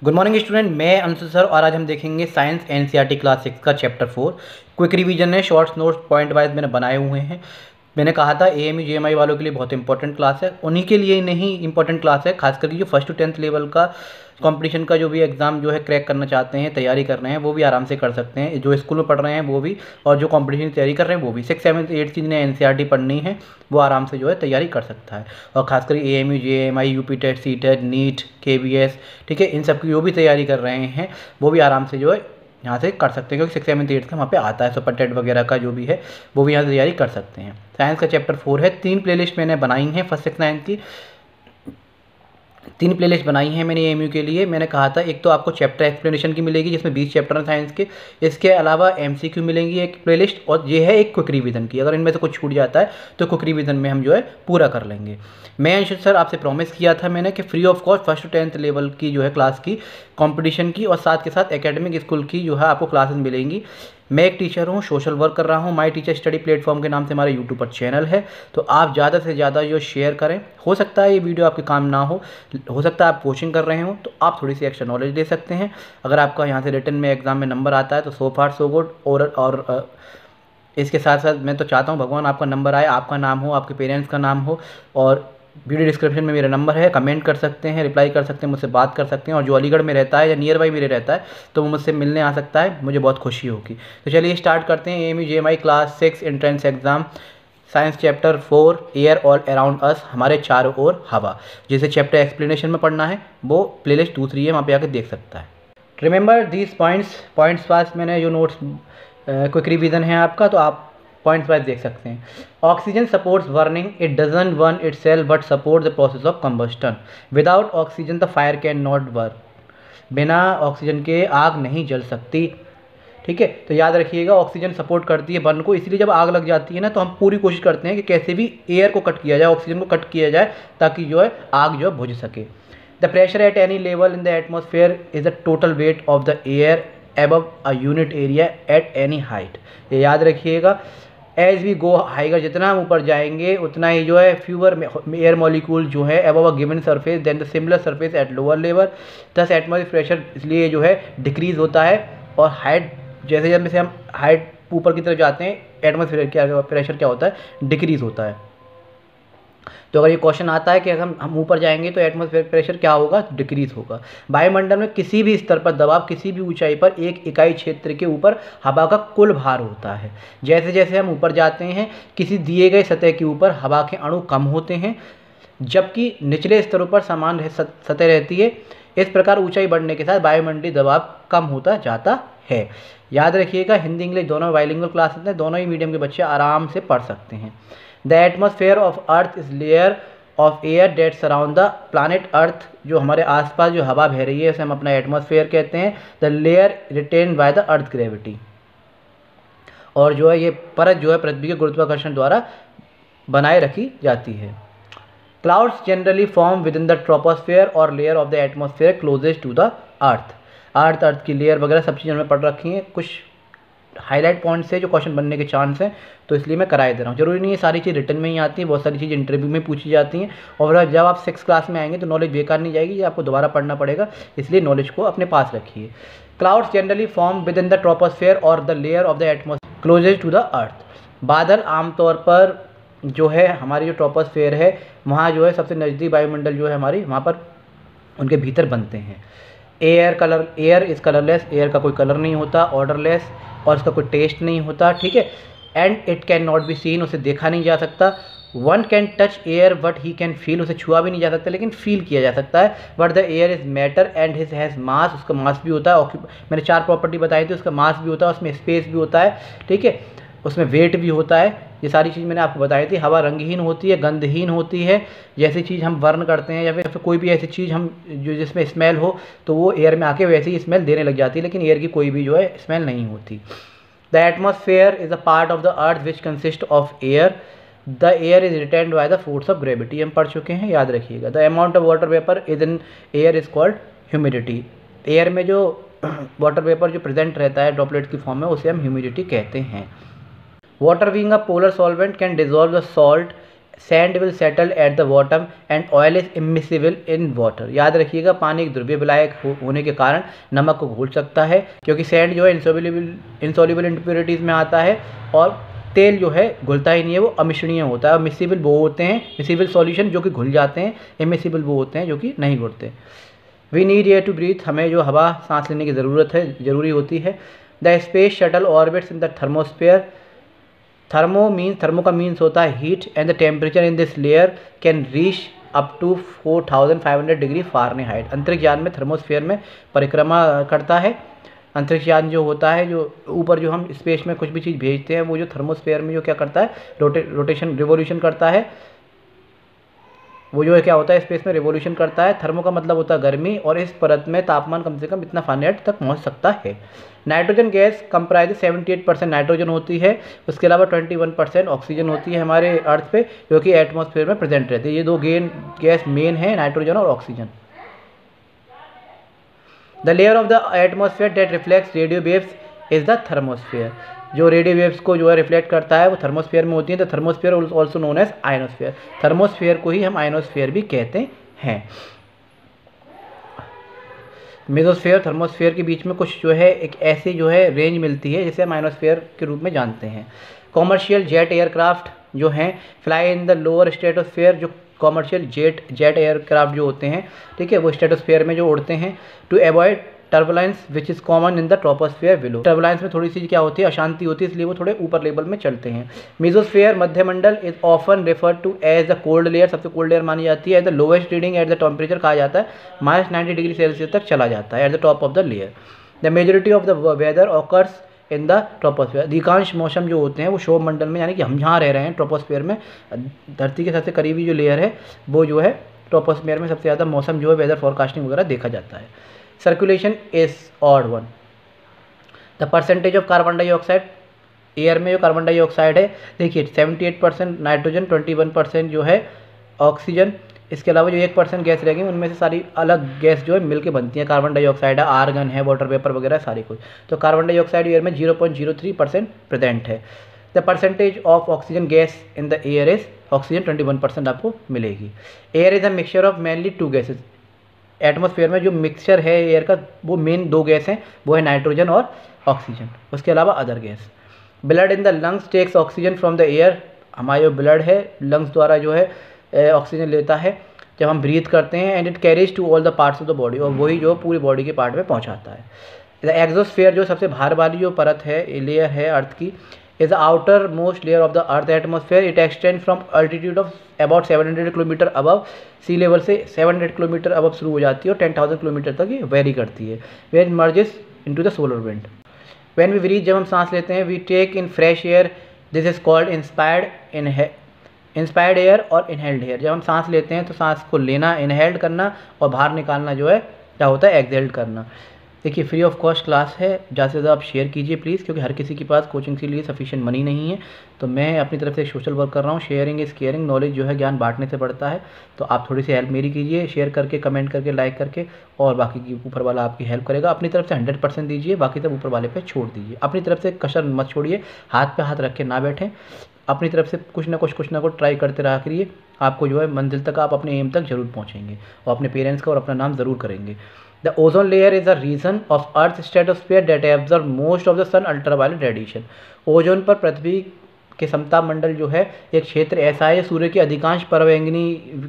Good morning student, मैं Anshu sir और आज हम देखेंगे साइंस एनसीईआरटी क्लास 6 का चैप्टर 4 क्विक रिवीजन है। शॉर्ट्स नोट्स पॉइंट वाइज मैंने बनाए हुए हैं। मैंने कहा था एएमयू जेएमआई वालों के लिए बहुत इंपॉर्टेंट क्लास है, उन्हीं के लिए नहीं इंपॉर्टेंट क्लास है, खास करके जो फर्स्ट टू 10th लेवल का कंपटीशन का जो भी एग्ज़ाम जो है क्रैक करना चाहते हैं, तैयारी कर रहे हैं, वो भी आराम से कर सकते हैं। जो स्कूल में पढ़ रहे हैं वो भी, और जो कंपटीशन की तैयारी कर रहे हैं वो भी, 6, 7, 8 की जिन्हें एनसीईआरटी पढ़नी है वो आराम से जो है तैयारी कर सकता है। और खासकर AMU JMI UP TET CTET NEET KVS, ठीक है, इन सब की जो भी तैयारी कर रहे हैं वो भी आराम से जो है यहाँ से कर सकते हैं, क्योंकि 6, 7, 8 का वहाँ पे आता है। सुपर टेट वगैरह का जो भी है वो भी यहाँ से तैयारी कर सकते हैं। साइंस का चैप्टर 4 है। 3 प्लेलिस्ट मैंने बनाई हैं फर्स्ट 6, 9 की। 3 प्लेलिस्ट बनाई हैं मैंने एएमयू के लिए। मैंने कहा था एक तो आपको चैप्टर एक्सप्लेनेशन की मिलेगी जिसमें 20 चैप्टर हैं साइंस के। इसके अलावा एमसीक्यू मिलेंगी एक प्लेलिस्ट, और ये है एक क्विक रिवीजन की। अगर इनमें से कुछ छूट जाता है तो क्विक रिवीजन में हम जो है पूरा कर लेंगे। मैं अंशु सर आपसे प्रॉमिस किया था मैंने कि free of cost first to 10th level की जो है क्लास की, कंपटीशन की और साथ के साथ एकेडमिक स्कूल की जो है आपको क्लासेस मिलेंगी। मैं एक टीचर हूँ, सोशल वर्क कर रहा हूँ। माई टीचर स्टडी प्लेटफॉर्म के नाम से हमारा यूट्यूब पर चैनल है, तो आप ज़्यादा से ज़्यादा जो शेयर करें। हो सकता है ये वीडियो आपके काम ना हो सकता है आप कोचिंग कर रहे हो तो आप थोड़ी सी एक्स्ट्रा नॉलेज ले सकते हैं। अगर आपका यहाँ से रिटन में एग्जाम में नंबर आता है तो सो फार सो गुड। और इसके साथ साथ मैं तो चाहता हूँ भगवान आपका नंबर आए, आपका नाम हो, आपके पेरेंट्स का नाम हो। और वीडियो डिस्क्रिप्शन में मेरा नंबर है, कमेंट कर सकते हैं, रिप्लाई कर सकते हैं, मुझसे बात कर सकते हैं। और जो अलीगढ़ में रहता है या नियर बाई मेरे रहता है तो वो मुझसे मिलने आ सकता है, मुझे बहुत खुशी होगी। तो चलिए स्टार्ट करते हैं। AMU JMI class 6 entrance exam science chapter 4 air all around us, हमारे चारों ओर हवा। जिसे चैप्टर एक्सप्लेनेशन में पढ़ना है वो प्लेलिस्ट दूसरी है, वहाँ पे आके देख सकता है। रिमेंबर दीज पॉइंट्स पास मैंने जो नोट्स क्विक रिवीजन है आपका, तो आप पॉइंट्स वाइज देख सकते हैं। Oxygen supports burning, it doesn't burn itself but support the process of combustion. Without oxygen the fire can not burn. बिना ऑक्सीजन के आग नहीं जल सकती, ठीक है। तो याद रखिएगा ऑक्सीजन सपोर्ट करती है बर्न को, इसलिए जब आग लग जाती है ना तो हम पूरी कोशिश करते हैं कि कैसे भी एयर को कट किया जाए, ऑक्सीजन को कट किया जाए, ताकि जो है आग जो है बुझ सके। The pressure at any level in the atmosphere is the total weight of the air above a unit area at any height. ये याद रखिएगा। एज वी गो हाइगर, जितना हम ऊपर जाएंगे उतना ही जो है फ्यूअर एयर मॉलिक्यूल जो है above a given surface than the similar surface at lower level. दस एटमॉस्फेयर प्रेशर इसलिए जो है डिक्रीज होता है। और हाइट जैसे जैसे हम हाइट ऊपर की तरफ जाते हैं एटमॉस्फेयर क्या प्रेशर क्या होता है, डिक्रीज होता है। तो अगर ये क्वेश्चन आता है कि अगर हम ऊपर जाएंगे तो एटमॉस्फेयर प्रेशर क्या होगा, डिक्रीज होगा। वायुमंडल में किसी भी स्तर पर दबाव किसी भी ऊंचाई पर एक इकाई क्षेत्र के ऊपर हवा का कुल भार होता है। जैसे जैसे हम ऊपर जाते हैं किसी दिए गए सतह के ऊपर हवा के अणु कम होते हैं, जबकि निचले स्तरों पर समान सतह रहती है। इस प्रकार ऊंचाई बढ़ने के साथ वायुमंडलीय दबाव कम होता जाता है। याद रखिएगा हिंदी इंग्लिश दोनों बाइलिंगुअल क्लासेस हैं, दोनों ही मीडियम के बच्चे आराम से पढ़ सकते हैं। The atmosphere of earth is layer of air that surround the planet earth. जो हमारे आसपास जो हवा बह रही है उसे हम अपना एटमॉस्फेयर कहते हैं। The layer written by the earth gravity, और जो है ये परत जो है पृथ्वी के गुरुत्वाकर्षण द्वारा बनाए रखी जाती है। Clouds generally form within the troposphere और layer of the atmosphere closest to the earth. Earth की लेयर वगैरह सब चीज़ें हमने पढ़ रखी हैं। कुछ हाईलाइट पॉइंट से जो क्वेश्चन बनने के चांस हैं, तो इसलिए मैं कराए दे रहा हूँ। जरूरी नहीं है सारी चीज़ रिटर्न में ही आती है, बहुत सारी चीज़ इंटरव्यू में पूछी जाती हैं। और जब आप 6 क्लास में आएंगे तो नॉलेज बेकार नहीं जाएगी, ये आपको दोबारा पढ़ना पड़ेगा, इसलिए नॉलेज को अपने पास रखिए। Clouds generally form within the troposphere और the layer of the atmosphere closest to the earth. बादल आमतौर पर जो है हमारी जो ट्रोपोस्फेयर है वहाँ जो है सबसे नज़दीक वायुमंडल जो है हमारी, वहाँ पर उनके भीतर बनते हैं। एयर इज़ कलरलेस, एयर का कोई कलर नहीं होता, ऑर्डरलेस, और इसका कोई टेस्ट नहीं होता, ठीक है। And it can not be seen, उसे देखा नहीं जा सकता। One can touch air but he can feel, उसे छुआ भी नहीं जा सकता लेकिन फील किया जा सकता है। But the air is matter and his has मास, उसका मास भी होता है। मैंने 4 प्रॉपर्टी बताई थी, उसका मास भी होता है, उसमें स्पेस भी होता है, ठीक है, उसमें वेट भी होता है। ये सारी चीज़ मैंने आपको बताई थी। हवा रंगहीन होती है, गंधहीन होती है। जैसी चीज़ हम बर्न करते हैं या फिर कोई भी ऐसी चीज़ हम जो जिसमें स्मेल हो तो वो एयर में आके वैसी ही स्मेल देने लग जाती है, लेकिन एयर की कोई भी जो है स्मेल नहीं होती। The atmosphere is a part of the earth which consist of air. The air is retained by the force of gravity, हम पढ़ चुके हैं, याद रखिएगा। The amount of water vapour is in air is called humidity. Air में जो water vapour जो present रहता है ड्रॉपलेट की फॉर्म में, उसे हम ह्यूमिडिटी कहते हैं। Water being a polar solvent can dissolve the salt sand will settle at the bottom and oil is immiscible in water. याद रखिएगा, पानी एक द्रव्य विलायक होने के कारण नमक को घोल सकता है, क्योंकि सैंड जो है इंसॉल्युबल इम्प्योरिटीज़ में आता है, और तेल जो है घुलता ही नहीं है, वो अमिश्रणीय होता है। मिसिबल वो होते हैं, मिसिबल सॉल्यूशन जो कि घुल जाते हैं, इमिसिबल वो होते हैं जो कि नहीं घुलते। We need air to breathe, हमें जो हवा सांस लेने की ज़रूरी होती है। The space shuttle orbits in the thermosphere. Thermo का मीन्स होता है heat, and the temperature in this layer can reach up to 4500 degree Fahrenheit. अंतरिक्ष यान में थर्मोस्फेयर में परिक्रमा करता है। अंतरिक्ष यान जो होता है, जो ऊपर जो हम स्पेस में कुछ भी चीज़ भेजते हैं, वो जो थर्मोस्फेयर में जो क्या करता है, रिवोल्यूशन करता है। वो जो है क्या होता है, स्पेस में रिवोल्यूशन करता है। थर्मो का मतलब होता है गर्मी, और इस परत में तापमान कम से कम इतना फ़ारेनहाइट तक पहुंच सकता है। नाइट्रोजन गैस कंप्राइज 78% नाइट्रोजन होती है, उसके अलावा 21% ऑक्सीजन होती है हमारे अर्थ पे, जो कि एटमॉस्फेयर में प्रेजेंट रहती है। ये दो गैस मेन है, नाइट्रोजन और oxygen. The layer of the atmosphere that reflects radio waves is the thermosphere. जो रेडियो वेव्स को जो है रिफ्लेक्ट करता है, वो थर्मोस्फेयर में होती है। तो thermosphere also known as ionosphere. Thermosphere को ही हम आयनोस्फेयर भी कहते हैं। मेसोस्फेयर थर्मोस्फेयर के बीच में कुछ जो है एक ऐसी जो है रेंज मिलती है, जिसे हम आयनोस्फेयर के रूप में जानते हैं। कॉमर्शियल जेट एयरक्राफ्ट जो हैं fly in the lower stratosphere. जो कॉमर्शियल जेट एयरक्राफ्ट जो होते हैं, ठीक है, वो स्ट्रेटोस्फेयर में जो उड़ते हैं। To avoid turbulence which is common in the troposphere below. Turbulence में थोड़ी सी क्या होती है, अशांति होती है, इसलिए वो थोड़े ऊपर लेवल में चलते हैं। मेसोस्फेयर मध्यमंडल is often refer to as the cold layer, सबसे कोल्ड लेयर मानी जाती है। At the lowest reading at the temperature कहा जाता है -90 डिग्री सेल्सियस तक चला जाता है at the top of the layer. The majority of the weather occurs in the troposphere. अधिकांश मौसम जो होते हैं वो क्षोभ मंडल में, यानी कि हम जहाँ रह रहे हैं ट्रोपोस्फेयर में, धरती के सबसे करीबी जो लेयर है, वो जो है ट्रोपोस्फेयर में सबसे ज़्यादा मौसम जो है वेदर फॉरकास्टिंग वगैरह देखा जाता है। Circulation is odd one. The percentage of carbon dioxide, air में जो कार्बन डाइऑक्साइड है, देखिए 78% नाइट्रोजन, 21% जो है ऑक्सीजन, इसके अलावा जो 1% गैस रहेगी उनमें से सारी अलग गैस जो है मिलके बनती है। कार्बन डाइऑक्साइड है, आर्गन है, वाटर वेपर वगैरह सारी कुछ। तो कार्बन डाइऑक्साइड एयर में 0.03% प्रेजेंट है। The percentage of oxygen gas in the air is, oxygen 21% आपको मिलेगी। Air is a mixture of mainly 2 gases. Atmosphere में जो मिक्सचर है एयर का, वो मेन 2 गैस हैं, वो है नाइट्रोजन और ऑक्सीजन, उसके अलावा other gas. Blood in the lungs takes oxygen from the air. हमारा जो ब्लड है लंग्स द्वारा जो है ऑक्सीजन लेता है जब हम ब्रीथ करते हैं। And it carries to all the parts of the body, और वही जो पूरी बॉडी के पार्ट में पहुंचाता है। द एक्सोस्फेयर जो सबसे बाहर वाली जो परत है, लेयर है अर्थ की, is the outer most layer of the earth atmosphere. It extend from altitude of about 700 kilometre above sea level से 700 किलोमीटर अबव शुरू हो जाती है और 10,000 किलोमीटर तक ये वेरी करती है। Where merges into the solar wind. When we breathe, जब हम सांस लेते हैं, we take in fresh air, this is called inspired air और इनहेल्ड एयर। जब हम सांस लेते हैं तो सांस को लेना, इनहेल्ड करना, और बाहर निकालना जो है क्या होता है, एक्सहेल्ड करना। देखिए फ्री ऑफ कॉस्ट क्लास है, ज़्यादा से ज़्यादा आप शेयर कीजिए प्लीज़, क्योंकि हर किसी के पास कोचिंग के लिए सफिशिएंट मनी नहीं है। तो मैं अपनी तरफ से सोशल वर्क कर रहा हूँ। शेयरिंग इज़ केयरिंग, नॉलेज जो है ज्ञान बांटने से बढ़ता है। तो आप थोड़ी सी हेल्प मेरी कीजिए, शेयर करके, कमेंट करके, लाइक करके, और बाकी की ऊपर वाला आपकी हेल्प करेगा। अपनी तरफ से 100% दीजिए, बाकी सब ऊपर वाले पे छोड़ दीजिए। अपनी तरफ से कसर मत छोड़िए, हाथ पे हाथ रख के ना बैठें। अपनी तरफ से कुछ ना कुछ ट्राई करते रहा करिए। आपको जो है मंजिल तक, आप अपने एम तक जरूर पहुँचेंगे, और अपने पेरेंट्स का और अपना नाम ज़रूर करेंगे। The ozone layer is a region of Earth's stratosphere that absorbs most of the sun ultraviolet radiation. Ozone पर पृथ्वी के समताप मंडल जो है एक क्षेत्र ऐसा है, सूर्य के अधिकांश पराबैंगनी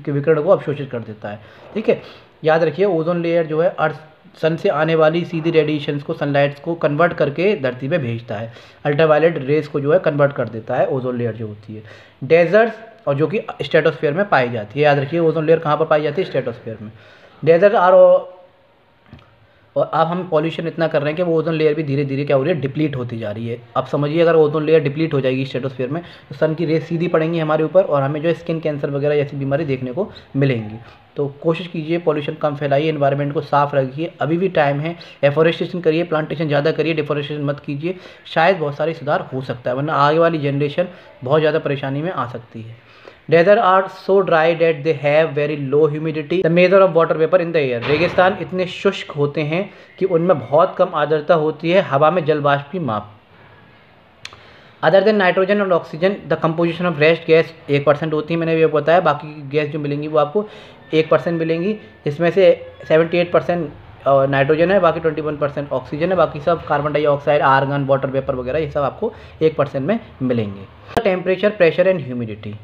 विकिरण को अवशोषित कर देता है। ठीक है, याद रखिए ओजोन लेयर जो है अर्थ सन से आने वाली सीधी रेडिएशंस को, सनलाइट्स को कन्वर्ट करके धरती पे भेजता है। अल्ट्रावायलेट रेस को जो है कन्वर्ट कर देता है ओजोन लेयर जो होती है। डेजर्ट्स, और जो कि स्ट्रेटोस्फेयर में पाई जाती है। याद रखिए ओजोन लेयर कहाँ पर पाई जाती है, स्ट्रेटोस्फेयर में। डेजर्ट आर, और अब हम पॉल्यूशन इतना कर रहे हैं कि वो ओजोन लेयर भी धीरे धीरे क्या हो रही है, डिप्लीट होती जा रही है। अब समझिए अगर ओजोन लेयर डिप्लीट हो जाएगी स्ट्रेटोस्फेयर में, तो सन की रेस सीधी पड़ेंगी हमारे ऊपर, और हमें जो है स्किन कैंसर वगैरह जैसी बीमारी देखने को मिलेंगी। तो कोशिश कीजिए पॉल्यूशन कम फैलाइए, एनवायरनमेंट को साफ रखिए, अभी भी टाइम है। एफोरेस्टेशन करिए, प्लांटेशन ज़्यादा करिए, डिफोरेस्टेशन मत कीजिए। शायद बहुत सारी सुधार हो सकता है, वरना आगे वाली जनरेशन बहुत ज़्यादा परेशानी में आ सकती है। Desert are so dry that they have very low humidity, the measure of water vapor in the air. रेगिस्तान इतने शुष्क होते हैं कि उनमें बहुत कम आर्द्रता होती है, हवा में जल वाष्प की माप। अदर देन नाइट्रोजन और oxygen the composition of rest gas 1% होती है, मैंने ये बताया। बाकी गैस जो मिलेंगी वो आपको 1% मिलेंगी, इसमें से 78% नाइट्रोजन है, बाकी 21% ऑक्सीजन है, बाकी सब carbon dioxide, argon, water vapour वगैरह ये सब आपको 1% में मिलेंगे। Temperature, pressure and humidity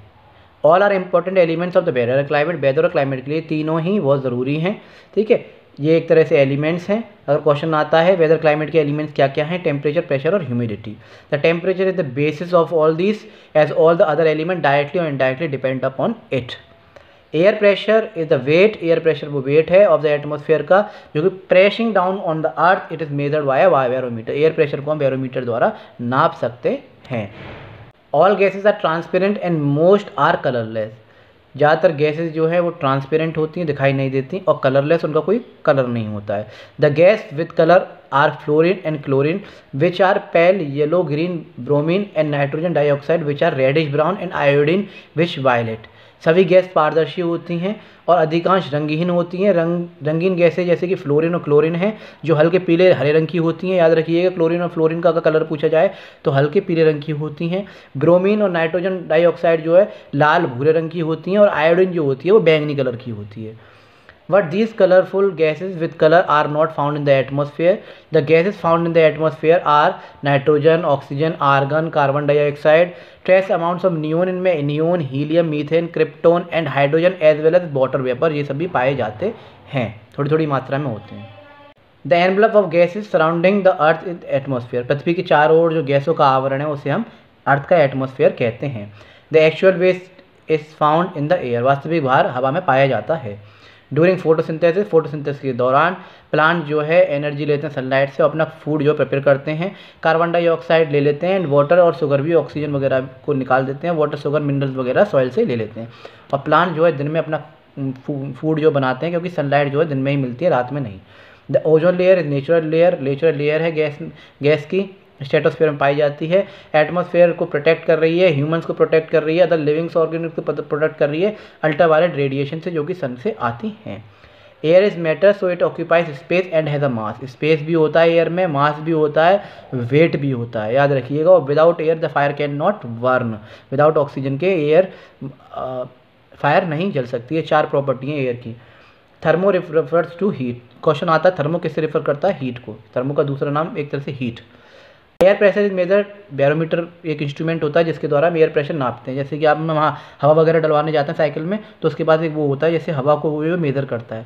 all are important elements of the weather climate. Weather और क्लाइमेट के लिए तीनों ही बहुत ज़रूरी हैं, ठीक है। ये एक तरह से एलिमेंट्स हैं। अगर क्वेश्चन आता है वेदर क्लाइमेट के एलिमेंट्स क्या क्या हैं, टेम्परेचर, प्रेशर और humidity. The temperature is the basis of all this as all the other element directly और indirectly depend upon it. Air pressure is the weight, air pressure वो weight है of the atmosphere का, जो कि pressing down on the earth it is measured by barometer. Air pressure को हम barometer द्वारा नाप सकते हैं। All gases are transparent and most are colourless. ज़्यादातर गैसेज जो है वो ट्रांसपेरेंट होती हैं, दिखाई नहीं देती, और कलरलेस, उनका कोई कलर नहीं होता है। The gas with colour are fluorine and chlorine which are pale yellow, green, bromine and nitrogen dioxide which are reddish brown and iodine which violet. सभी गैस पारदर्शी होती हैं और अधिकांश रंगहीन होती हैं। रंगीन गैसें जैसे कि फ्लोरीन और क्लोरीन हैं, जो हल्के पीले हरे रंग की होती हैं। याद रखिएगा, क्लोरीन और फ्लोरीन का अगर कलर पूछा जाए तो हल्के पीले रंग की होती हैं। ब्रोमीन और नाइट्रोजन डाइऑक्साइड जो है लाल भूरे रंग की होती हैं, और आयोडीन जो होती है वो बैंगनी कलर की होती है। But these colorful gases with color are not found in the atmosphere. The gases found in the atmosphere are nitrogen, oxygen, argon, carbon dioxide, trace amounts of neon इनमें neon, helium, methane, krypton and hydrogen as well as water vapor, ये सभी पाए जाते हैं, थोड़ी थोड़ी मात्रा में होते हैं। The envelope of gases surrounding the earth is atmosphere. पृथ्वी के चारों ओर जो गैसों का आवरण है उसे हम अर्थ का एटमॉस्फेयर कहते हैं। The actual waste is found in the air. वास्तविक भार हवा में पाया जाता है। ड्यूरिंग फोटोसिंथेसिस, फोटोसिंथेसिस के दौरान प्लांट जो है एनर्जी लेते हैं सनलाइट से, अपना फूड जो प्रिपेयर करते हैं। कार्बन डाइऑक्साइड ले लेते हैं, एंड वाटर और शुगर भी ऑक्सीजन वगैरह को निकाल देते हैं। वाटर, शुगर, मिनरल्स वगैरह सॉइल से ले लेते हैं। और प्लांट जो है दिन में अपना फूड जो बनाते हैं, क्योंकि सनलाइट जो है दिन में ही मिलती है, रात में नहीं। The ozone layer is natural layer है गैस की, स्ट्रेटोस्फीयर में पाई जाती है। एटमॉस्फेयर को प्रोटेक्ट कर रही है, ह्यूमंस को प्रोटेक्ट कर रही है, अदर लिविंग्स ऑर्गेनिज्म को प्रोटेक्ट कर रही है अल्ट्रावायलेट रेडिएशन से, जो कि सन से आती हैं। Air is matter so it occupies space and has a mass. Space भी होता है एयर में, मास भी होता है, वेट भी होता है, याद रखिएगा। और without air the fire can not burn. Without oxygen के एयर फायर नहीं जल सकती है। 4 प्रॉपर्टी हैं एयर की। Thermo refers to heat. Question आता है थर्मो किससे रेफर करता है, हीट को। थर्मो का दूसरा नाम एक तरह से heat. Air pressure is measure, barometer एक इंस्ट्रूमेंट होता है जिसके द्वारा हम एयर प्रेशर नापते हैं। जैसे कि आप वहाँ हवा वगैरह डलवाने जाते हैं साइकिल में, तो उसके बाद एक वो होता है जैसे हवा को वो मेजर करता है।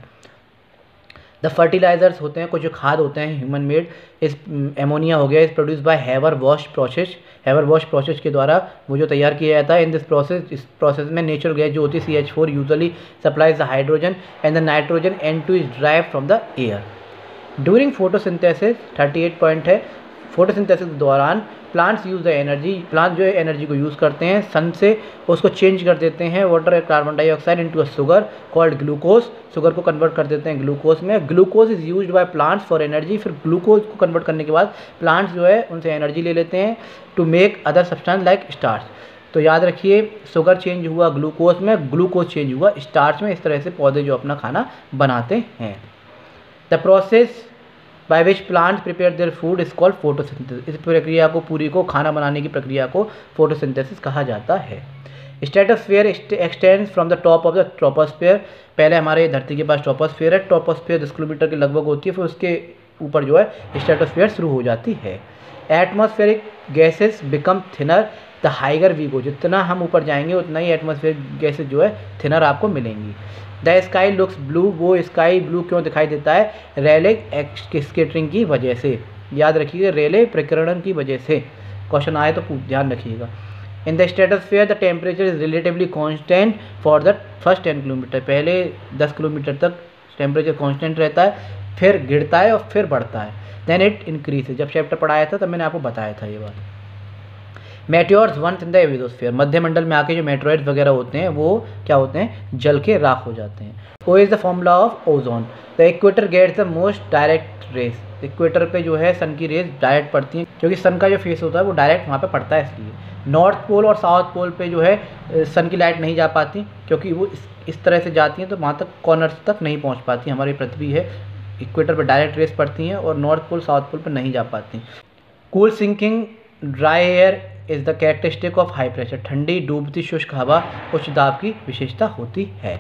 द फर्टिलाइजर्स होते हैं, कुछ जो खाद होते हैं ह्यूमन मेड। इस एमोनिया हो गया, इज प्रोड्यूस बाय हेवर वॉश प्रोसेस। हेवर वॉश प्रोसेस के द्वारा वो जो तैयार किया जाता है। इन दिस प्रोसेस, इस प्रोसेस में नेचुरल गैस जो होती है CH4 usually supplies the hydrogen and the nitrogen N2 is drive from the air. During photosynthesis 38 point है। फोटोसिंथेसिस के दौरान plants use the energy, plant जो है एनर्जी को यूज़ करते हैं सन से, उसको चेंज कर देते हैं वाटर और carbon dioxide into a sugar called glucose. Sugar को कन्वर्ट कर देते हैं ग्लूकोज में। Glucose is used by plants for energy. फिर ग्लूकोज को कन्वर्ट करने के बाद प्लांट्स जो है उनसे एनर्जी ले लेते हैं to make other substance like starch. तो याद रखिए, शुगर चेंज हुआ ग्लूकोज में, ग्लूकोज चेंज हुआ स्टार्च में। इस तरह से पौधे जो अपना खाना बनाते हैं। The process by which plant prepare their food is called photosynthesis. इस प्रक्रिया को, पूरी को, खाना बनाने की प्रक्रिया को फोटोसिंथेसिस कहा जाता है। Stratosphere extends from the top of the troposphere. पहले हमारे धरती के पास ट्रोपोस्फीयर है। ट्रोपोस्फीयर 10 किलोमीटर के लगभग होती है, फिर उसके ऊपर जो है स्ट्रेटोस्फीयर शुरू हो जाती है। Atmospheric gases become thinner the higher we go. जितना हम ऊपर जाएंगे उतना ही एटमॉस्फेरिक गैसेज जो है थिनर आपको मिलेंगी। द स्काई लुक्स ब्लू, वो स्काई ब्लू क्यों दिखाई देता है, रेले स्केटरिंग की वजह से। याद रखिएगा, रेले प्रकीर्णन की वजह से। क्वेश्चन आए तो ध्यान रखिएगा। In the stratosphere the temperature is relatively constant for the first 10 kilometre. पहले 10 किलोमीटर तक टेम्परेचर कांस्टेंट रहता है, फिर गिरता है और फिर बढ़ता है। Then it increase. जब चैप्टर पढ़ाया था तब मैंने आपको बताया था ये बात। मेटियोर्स वंस इन द एविडोस्फीयर। मध्य मंडल में आके जो मेट्रोइड्स वगैरह होते हैं वो क्या होते हैं, जल के राख हो जाते हैं। O is the formula of ozone. The equator gets the most direct rays. Equator पे जो है सन की रेस डायरेक्ट पड़ती हैं, क्योंकि सन का जो फेस होता है वो डायरेक्ट वहाँ पे पड़ता है, इसलिए। नॉर्थ पोल और साउथ पोल पे जो है सन की लाइट नहीं जा पाती, क्योंकि वो इस तरह से जाती हैं तो वहाँ तक कॉर्नर्स तक नहीं पहुँच पाती। हमारी पृथ्वी है, इक्वेटर पर डायरेक्ट रेस पड़ती हैं और नॉर्थ पोल साउथ पोल पर नहीं जा पाती। Cool sinking dry air is the characteristic of high pressure, ठंडी डूबती शुष्क हवा उच्च दाब की विशेषता होती है।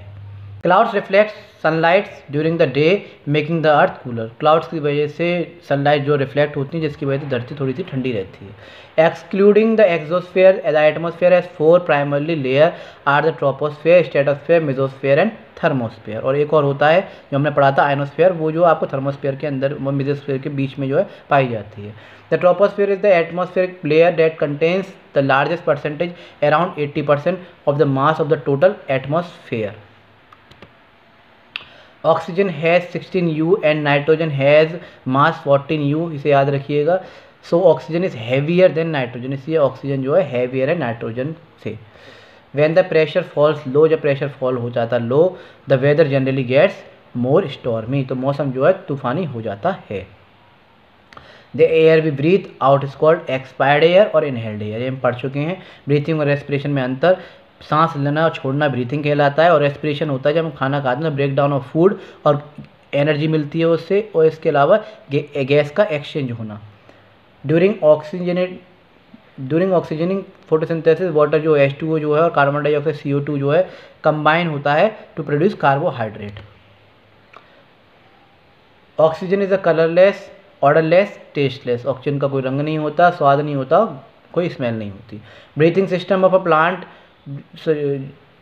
Clouds reflect sunlight during the day making the earth cooler, clouds की वजह से सनलाइट जो रिफ्लेक्ट होती है जिसकी वजह से धरती थोड़ी सी ठंडी रहती है। Excluding the exosphere, the atmosphere has 4 primarily layer are the troposphere, stratosphere, mesosphere and thermosphere. और एक और होता है जो हमने पढ़ा था आयनोस्फेयर, वो जो आपको थर्मोस्फेयर के अंदर मेसोस्फेयर के बीच में जो है पाई जाती है। The troposphere is the atmospheric layer that contains the largest percentage around 80% of the mass of the total atmosphere. Oxygen has 16 U and nitrogen has mass 14 U, इसे याद रखिएगा। So oxygen is heavier than nitrogen, इसलिए oxygen जो है heavier है nitrogen से। When the pressure falls low, जब pressure fall हो जाता low, the weather generally gets more stormy, तो मौसम जो है तूफानी हो जाता है। The air we breathe out is called expired air और इनहेल्ड एयर, ये हम पढ़ चुके हैं। ब्रीथिंग और रेस्पिरेशन में अंतर, सांस लेना और छोड़ना ब्रीथिंग कहलाता है, और रेस्पिरेशन होता है जब हम खाना खाते हैं, ब्रेक डाउन ऑफ फूड और एनर्जी मिलती है उससे, और इसके अलावा गैस का एक्सचेंज होना। ड्यूरिंग ऑक्सीजनिंग फोटोसिंथेसिस वाटर जो H2O जो है और कार्बन डाइऑक्साइड CO2 जो है कंबाइन होता है to produce carbohydrate. Oxygen is a colourless, odourless, tasteless, oxygen का कोई रंग नहीं होता, स्वाद नहीं होता, कोई स्मेल नहीं होती। Breathing system of a plant,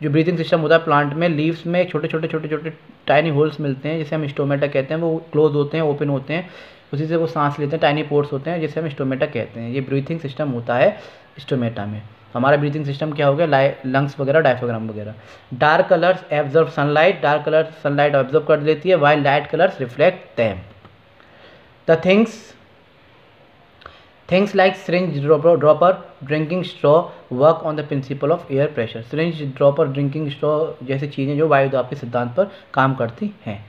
जो ब्रीथिंग सिस्टम होता है प्लांट में, लीव्स में छोटे छोटे टाइनी होल्स मिलते हैं जिसे हम स्टोमेटा कहते हैं, वो क्लोज होते हैं, ओपन होते हैं, उसी से वो सांस लेते हैं, टाइनी पोर्स होते हैं जिसे हम स्टोमेटा कहते हैं। ये ब्रीथिंग सिस्टम होता है स्टोमेटा में। हमारा ब्रीथिंग सिस्टम क्या हो गया, लंग्स वगैरह, डायफ्राम वगैरह। Dark colours absorb sunlight, dark colour sunlight absorb कर लेती है, while light colours reflect them. The things like syringe dropper, drinking straw work on the principle of air pressure, syringe dropper, drinking straw जैसी चीज़ें जो वायुदाब के सिद्धांत पर काम करती हैं।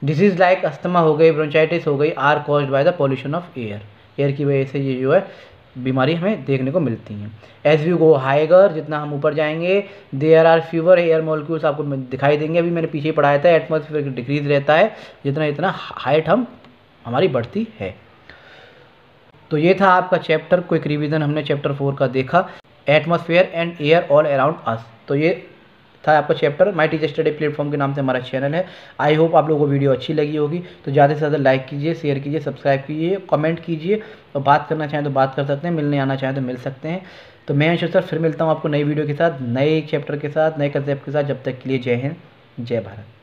डिजीज़ लाइक अस्थमा हो गई, ब्रोंचाइटिस हो गई, are caused by the pollution of air, air की वजह से ये जो है बीमारी हमें देखने को मिलती हैं। एज वी गो हाइगर, जितना हम ऊपर जाएंगे, there are fewer air molecules, आपको दिखाई देंगे, अभी मैंने पीछे पढ़ाया था, एटमॉस्फेयर डिक्रीज रहता है जितना हाइट हमारी बढ़ती है। तो ये था आपका चैप्टर, क्विक रिवीजन हमने चैप्टर 4 का देखा, atmosphere and air all around us. तो ये था आपका chapter. My teacher study platform के नाम से हमारा चैनल है। आई होप आप लोगों को वीडियो अच्छी लगी होगी, तो ज़्यादा से ज़्यादा लाइक कीजिए, शेयर कीजिए, सब्सक्राइब कीजिए, कमेंट कीजिए, और बात करना चाहें तो बात कर सकते हैं, मिलने आना चाहें तो मिल सकते हैं। तो मैं अंशु सर फिर मिलता हूँ आपको नई वीडियो के साथ, नए चैप्टर के साथ, नए कंसेप्ट के साथ। जब तक के लिए जय हिंद, जय भारत।